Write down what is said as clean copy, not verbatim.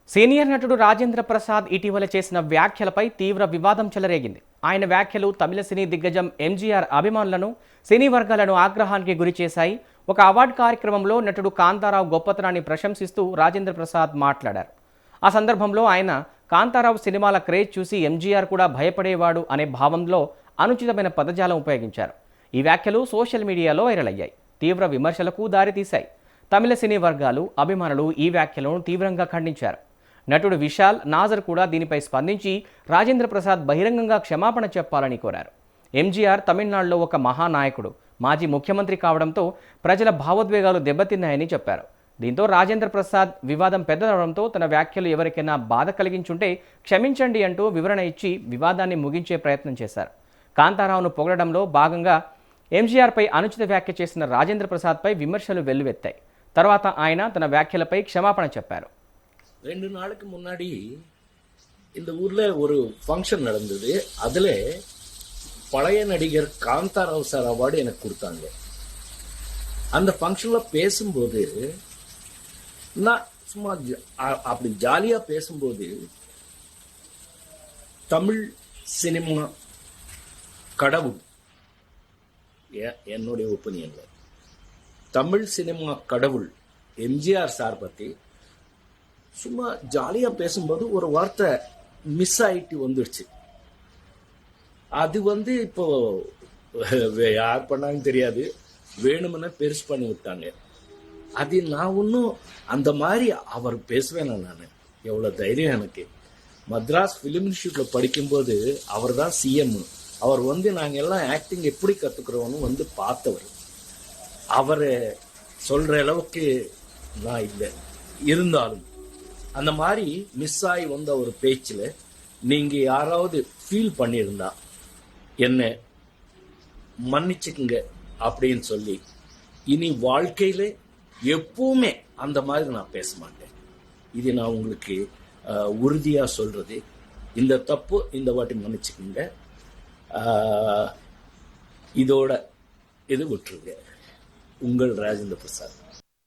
Senior నటుడు రాజేంద్ర ప్రసాద్ ఇటీవల చేసిన వ్యాఖ్యలపై తీవ్ర వివాదం చెలరేగింది. ఆయన వ్యాఖ్యలు తమిళ సినీ దిగ్గజం ఎంజీఆర్ అభిమానులను, సినీ వర్గాలను ఆగ్రహానికి గురిచేశాయి. ఒక అవార్డు కార్యక్రమంలో నటుడు కాంతారావు గొప్పతనాన్ని ప్రశంసిస్తూ రాజేంద్ర ప్రసాద్ మాట్లాడారు. ఆ సందర్భంలో ఆయన కాంతారావు సినిమాల క్రేజ్ చూసి ఎంజీఆర్ కూడా భయపడేవాడు అనే భావంలో అనుచితమైన పదజాలం ఉపయోగించారు. ఈ వ్యాఖ్యలు సోషల్ మీడియాలో వైరల్ అయ్యాయి, తీవ్ర విమర్శలకు దారితీశాయి. తమిళ సినీ వర్గాలు, అభిమానులు ఈ వ్యాఖ్యలను తీవ్రంగా ఖండించారు. నటుడు విశాల్ నాజర్ కూడా దీనిపై స్పందించి రాజేంద్ర ప్రసాద్ బహిరంగంగా క్షమాపణ చెప్పాలని కోరారు. ఎంజీఆర్ తమిళనాడులో ఒక మహానాయకుడు, మాజీ ముఖ్యమంత్రి కావడంతో ప్రజల భావోద్వేగాలు దెబ్బతిన్నాయని చెప్పారు. దీంతో రాజేంద్ర ప్రసాద్ వివాదం పెద్దదవడంతో తన వ్యాఖ్యలు ఎవరికైనా బాధ కలిగించుంటే క్షమించండి అంటూ వివరణ ఇచ్చి వివాదాన్ని ముగించే ప్రయత్నం చేశారు. కాంతారావును పొగడడంలో భాగంగా ఎంజీఆర్పై అనుచిత వ్యాఖ్య చేసిన రాజేంద్ర ప్రసాద్పై విమర్శలు వెల్లువెత్తాయి. తర్వాత ఆయన తన వ్యాఖ్యలపై క్షమాపణ చెప్పారు. 2 நாளுக்கு முன்னாடி இந்த ஊர்ல ஒரு ஃபங்க்ஷன் நடந்தது. அதுல பழைய நடிகர் காந்தாராவ் சார் அவார்டு எனக்கு கொடுத்தாங்க. அந்த ஃபங்க்ஷன்ல பேசும்போது நான் சும்மா அப்படி ஜாலியா பேசும்போது தமிழ் சினிமா கடவுள், என்னுடைய ஒப்பீனியன்ல தமிழ் சினிமா கடவுள் எம்ஜிஆர் சார் பத்தி சும்மா ஜாலியா பேசும்போது ஒரு வார்த்தை மிஸ் ஆயிட்டு வந்துடுச்சு. அது இப்போ யார் பண்ணாங்க தெரியாது, வேணும்னு பெருசு பண்ணி விட்டாங்க. அது நான் ஒன்றும் அந்த மாதிரி அவர் பேசுவேன். நான் எவ்வளவு தைரியம் எனக்கு. மദ്രാஸ் ஃபிலிம் இன்ஸ்டியூட்ல படிக்கும்போது அவர் தான் சிஎம். அவர் நாங்க எல்லாம் ஆக்டிங் எப்படி கத்துக்கிறோம்னு பார்த்தவர். அவர் சொல்ற அளவுக்கு நான் இல்லை. இருந்தாலும் அந்த மாதிரி மிஸ் ஆகி வந்த ஒரு பேச்சில் நீங்க யாராவது ஃபீல் பண்ணியிருந்தா என்ன மன்னிச்சுக்குங்க அப்படின்னு சொல்லி இனி வாழ்க்கையில எப்பவுமே அந்த மாதிரி நான் பேச மாட்டேன். இது நான் உங்களுக்கு உறுதியா சொல்றது. இந்த தப்பு இந்த வாட்டி மன்னிச்சுக்குங்க, இதோட இது விட்டுருங்க. உங்கள் ராஜேந்திர பிரசாத்.